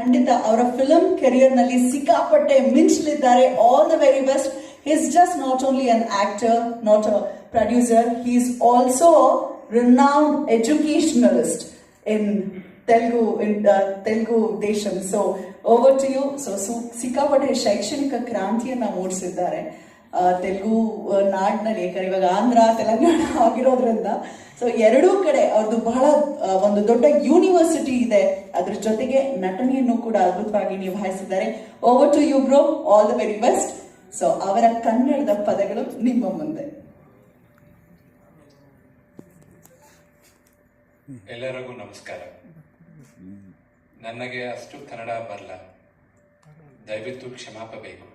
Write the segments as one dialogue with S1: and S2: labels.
S1: ಖಂಡಿತ ಅವರ film career ನಲ್ಲಿ ಸಿಕ್ಕಾಪಟ್ಟೆ ಮಿಂಚಲಿದ್ದಾರೆ. All the very best. He is just not only an actor, not a producer, he is also a renowned educationalist in Telugu Desham. So over to you. So ಸಿಕ್ಕಾಪಟ್ಟೆ ಶೈಕ್ಷಣಿಕ ಕ್ರಾಂತಿಯನ್ನ ಮೂಡಿಸಿದ್ದಾರೆ ತೆಲುಗು ನಾಡಿನಲ್ಲಿ. ಯಾಕಂದ್ರೆ ಇವಾಗ ಆಂಧ್ರ ತೆಲಂಗಾಣ ಆಗಿರೋದ್ರಿಂದ ಸೊ ಎರಡೂ ಕಡೆ ಅವ್ರದ್ದು ಬಹಳ ಒಂದು ದೊಡ್ಡ ಯೂನಿವರ್ಸಿಟಿ ಇದೆ. ಅದ್ರ ಜೊತೆಗೆ ನಟನೆಯನ್ನು ಕೂಡ ಅದ್ಭುತವಾಗಿ ನಿಭಾಯಿಸಿದ್ದಾರೆ. Over to you bro, all the very best. So ಅವರ ಕನ್ನಡದ ಪದಗಳು ನಿಮ್ಮ ಮುಂದೆ.
S2: ಎಲ್ಲರಿಗೂ ನಮಸ್ಕಾರ. ನನಗೆ ಅಷ್ಟು ಕನ್ನಡ ಬರಲ್ಲ, ದಯವಿಟ್ಟು ಕ್ಷಮಾಪಬೇಕು.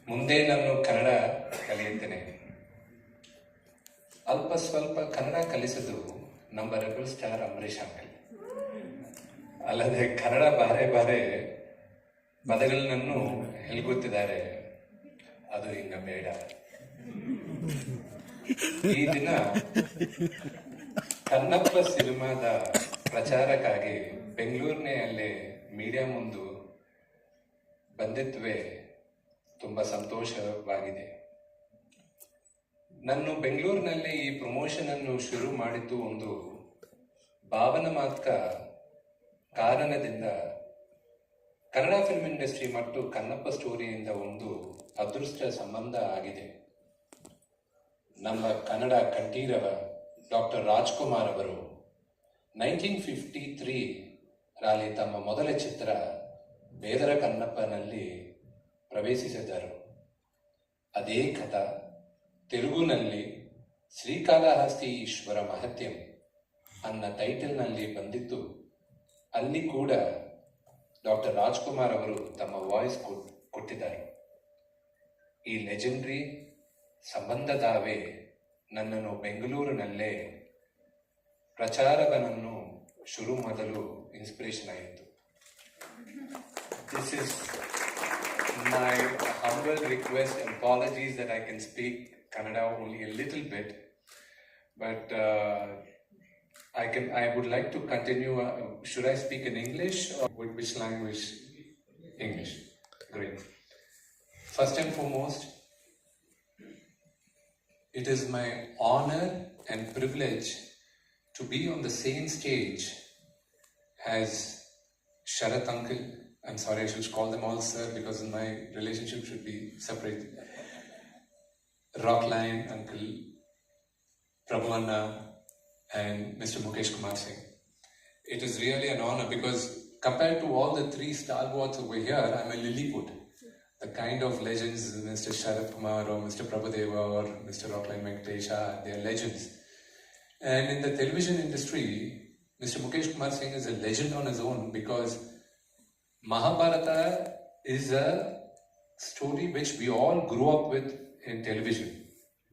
S2: ಮುಂದೆ ನಾನು ಕನ್ನಡ ಕಲಿಯುತ್ತೇನೆ. ಅಲ್ಪ ಸ್ವಲ್ಪ ಕನ್ನಡ ಕಲಿಸೋದು ನಮ್ಮ ರೆಬಲ್ ಸ್ಟಾರ್ ಅಂಬರೀಷ್ ಅಂಕಲ್. ಅಲ್ಲದೆ ಕನ್ನಡ ಬಾರೆ ಬಾರೆ ಪದಗಳನ್ನು ಹೇಳ್ಕೊತಿದ್ದಾರೆ, ಅದು ಹಿಂಗ ಬೇಡ. ಈ ದಿನ ಕನ್ನಪ್ಪ ಸಿನಿಮಾದ ಪ್ರಚಾರಕ್ಕಾಗಿ ಬೆಂಗಳೂರಿನಲ್ಲಿ ಮೀಡಿಯಾ ಮುಂದೆ ಬಂದಿದ್ವೆ, ತುಂಬ ಸಂತೋಷವಾಗಿದೆ. ನಾನು ಬೆಂಗಳೂರಿನಲ್ಲಿ ಈ ಪ್ರಮೋಷನ್ ಅನ್ನು ಶುರು ಮಾಡಿದ್ದು ಒಂದು ಭಾವನಾತ್ಮಕ ಕಾರಣದಿಂದ. ಕನ್ನಡ ಫಿಲ್ಮ್ ಇಂಡಸ್ಟ್ರಿ ಮತ್ತು ಕನ್ನಪ್ಪ ಸ್ಟೋರಿಯಿಂದ ಒಂದು ಅದೃಷ್ಟ ಸಂಬಂಧ ಆಗಿದೆ. ನಮ್ಮ ಕನ್ನಡ ಕಂಠೀರವ ಡಾಕ್ಟರ್ ರಾಜ್ಕುಮಾರ್ ಅವರು 1953 ರಲ್ಲಿ ತಮ್ಮ ಮೊದಲ ಚಿತ್ರ ಬೇದರ ಕನ್ನಪ್ಪನಲ್ಲಿ ಪ್ರವೇಶಿಸಿದರು. ಅದೇ ಕಥಾ ತೆಲುಗುನಲ್ಲಿ ಶ್ರೀಕಾಳಹಸ್ತಿ ಈಶ್ವರ ಮಹತ್ಯಂ ಅನ್ನ ಟೈಟಲ್ನಲ್ಲಿ ಬಂದಿತ್ತು. ಅಲ್ಲಿ ಕೂಡ ಡಾಕ್ಟರ್ ರಾಜ್ಕುಮಾರ್ ಅವರು ತಮ್ಮ ವಾಯ್ಸ್ ಕೊಟ್ಟಿದ್ದಾರೆ. ಈ ಲೆಜೆಂಡ್ರಿ ಸಂಬಂಧದಾವೆ ನನ್ನನ್ನು ಬೆಂಗಳೂರಿನಲ್ಲೇ ಪ್ರಚಾರವನ್ನು ಶುರು ಮಾಡಲು ಇನ್ಸ್ಪಿರೇಷನ್ ಆಯಿತು. This is my humble request and apologies that I can speak Kannada only a little bit, but I would like to continue. Should I speak in English or which language? English. Great. First and foremost, it is my honor and privilege to be on the same stage as Sharath uncle. I'm sorry, I should call them all sir because my relationship should be separate. Rockline uncle, Prabhu Anna, and Mr. Mukesh Kumar Singh. It is really an honor because compared to all the three stalwarts over here, I'm a Lilliput. The kind of legends Mr. Sharath Kumar or Mr. Prabhudeva or Mr. Rockline Venkatesha, they are legends. And in the television industry, Mr. Mukesh Kumar Singh is a legend on his own because Mahabharata is a story which we all grew up with in television.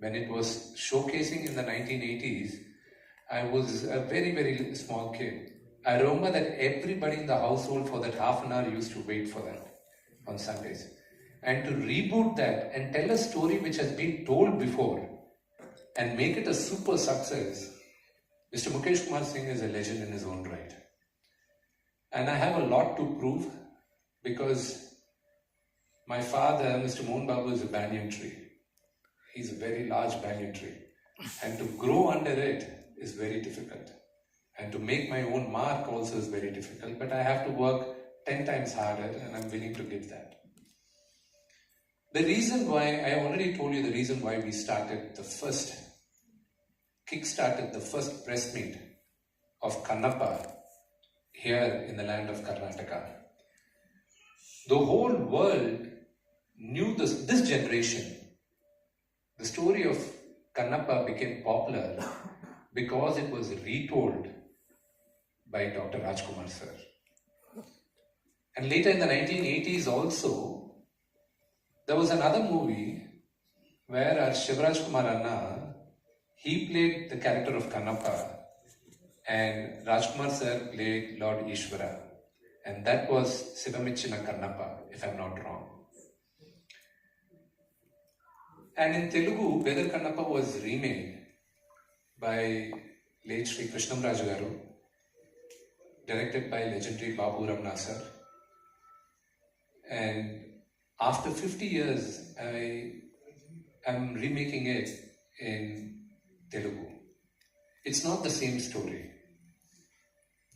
S2: When it was showcasing in the 1980s, I was a very, very small kid. I remember that everybody in the household for that half an hour used to wait for that on Sundays. And to reboot that and tell a story which has been told before and make it a super success, Mr. Mukesh Kumar Singh is a legend in his own right. And I have a lot to prove because my father, Mr. Mohan Babu, is a banyan tree. He's a very large banyan tree. And to grow under it is very difficult. And to make my own mark also is very difficult. But I have to work 10 times harder and I'm willing to give that. The reason why, I already told you the reason why we kick-started the first press meet of Kannappa here in the land of Karnataka. The whole world knew this generation. The story of Kannappa became popular because it was retold by Dr. Rajkumar sir. And later in the 1980s also, there was another movie where our Shivraj Kumar Anna, he played the character of Kannappa and Rajkumar sir played Lord Ishvara. And that was Sivamichina Kannappa, if I'm not wrong. And in Telugu, Bedar Kannappa was remade by late Sri Krishnam Raju Garu. directed by legendary Babu Ramna sir. And after 50 years, I am remaking it in Telugu. It's not the same story.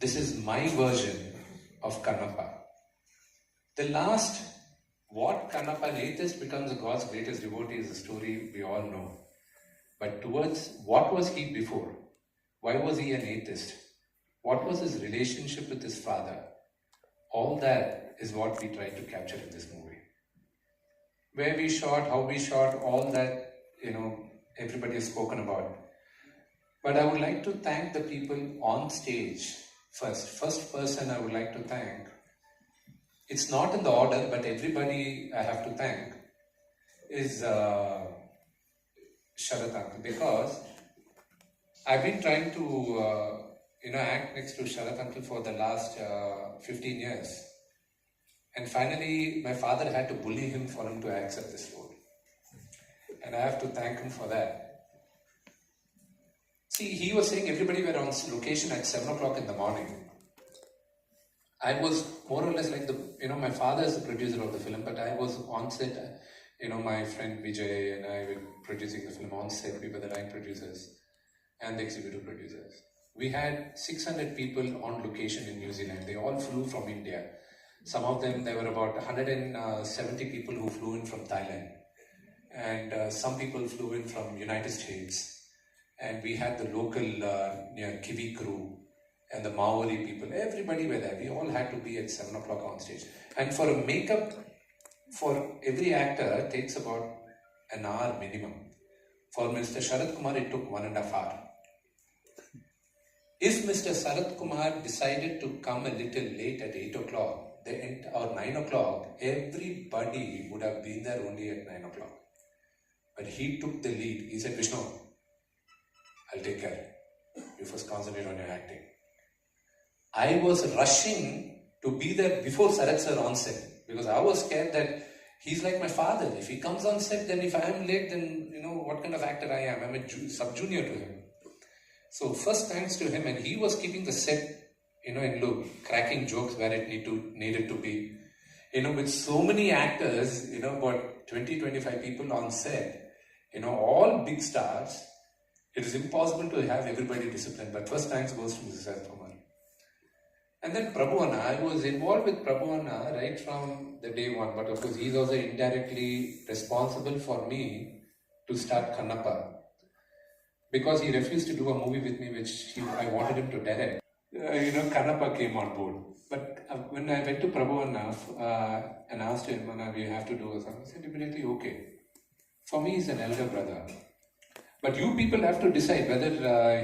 S2: This is my version of Kannappa. The last, what Kannappa, an atheist becomes God's greatest devotee, is a story we all know. But towards what was he before? Why was he an atheist? What was his relationship with his father? All that is what we tried to capture in this movie. Where we shot, how we shot, all that, everybody has spoken about. But I would like to thank the people on stage first. First person I would like to thank, it's not in the order, but everybody I have to thank is Sharath Uncle, because I've been trying to act next to Sharath Uncle for the last 15 years. And finally, my father had to bully him for him to accept this role. And I have to thank him for that. See, he was saying everybody were on location at 7 o'clock in the morning. I was more or less like my father is the producer of the film, but I was on set, my friend Vijay and I were producing the film on set. We were the line producers and the executive producers. We had 600 people on location in New Zealand. They all flew from India. Some of them, there were about 170 people who flew in from Thailand. And some people flew in from United States. And we had the local Kiwi crew and the Maori people. Everybody were there. We all had to be at 7 o'clock on stage. And for a makeup, for every actor, takes about an hour minimum. For Mr. Sharath Kumar, it took 1.5 hours. If Mr. Sharath Kumar decided to come a little late at 8 o'clock or 9 o'clock, everybody would have been there only at 9 o'clock. But he took the lead. He said, Vishnu, I'll take care. You first concentrate on your acting. I was rushing to be there before Sharath sir on set, because I was scared that he's like my father. If he comes on set, then if I am late, then what kind of actor I am. I'm a sub-junior to him. So first thanks to him, and he was keeping the set, in look, cracking jokes where it needed to be. With so many actors, about 20-25 people on set, all big stars, it is impossible to have everybody disciplined. But first thanks goes to Mrs. Sharath Kumar. And then Prabhu Anna, I was involved with Prabhu Anna right from the day one, but of course he's also indirectly responsible for me to start Kannappa. Because he refused to do a movie with me which I wanted him to direct. Kannappa came on board. But when I went to Prabhu Anna and asked him, Anna, we have to do something, he said immediately, okay. For me, he's an elder brother. But you people have to decide whether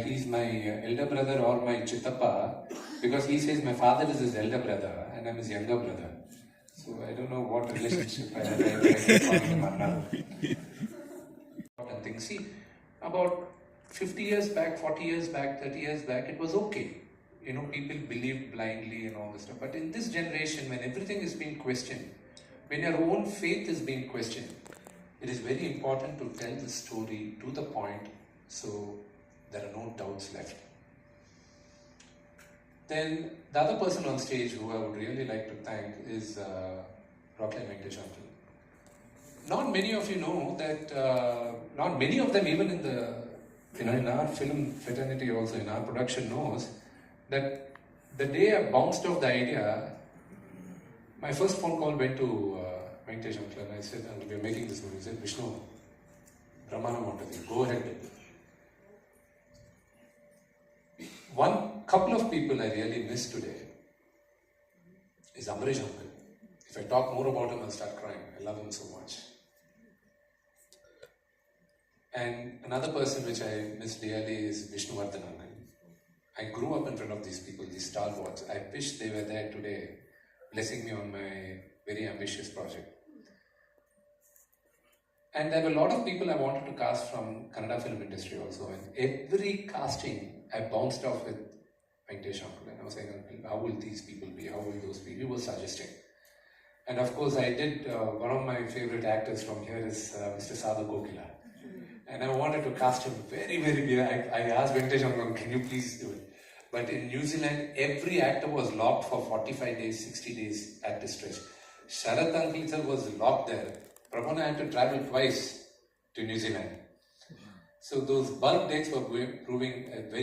S2: he's my elder brother or my Chittappa, because he says my father is his elder brother and I'm his younger brother. So I don't know what relationship I have to call him Anna. Important thing. See, about 50 years back, 40 years back, 30 years back, it was okay. People believed blindly and all this stuff. But in this generation, when everything is being questioned, when your own faith is being questioned, it is very important to tell the story to the point so there are no doubts left. Then the other person on stage who I would really like to thank is Rockline Venkatesh Uncle. Not many of you know that, not many of them even in our film fraternity also, in our production knows that the day I bounced off the idea, my first phone call went to Venkatesh Uncle and I said, we're making this movie. He said, Vishnu, Brahmana Montadi, go ahead. One couple of people I really miss today is Amrish Uncle. If I talk more about him, I'll start crying. I love him so much. And another person which I miss dearly is Vishnuvardhan Uncle. I grew up in front of these people, these stalwarts. I wish they were there today, blessing me on my very ambitious project. And there were a lot of people I wanted to cast from Kannada film industry also. And every casting, I bounced off with Venkatesh Uncle. And I was saying, how will these people be? How will those be? He was suggesting. And of course, I did, one of my favorite actors from here is Mr. Sadhu Kokila. And I wanted to cast him very, very big. I asked Venkatesh Uncle, can you please do it? But in New Zealand, every actor was locked for 45 days, 60 days at the stretch. Sharat Anklichar was locked there. Prabhana had to travel twice to New Zealand. So those bulk dates were proving a very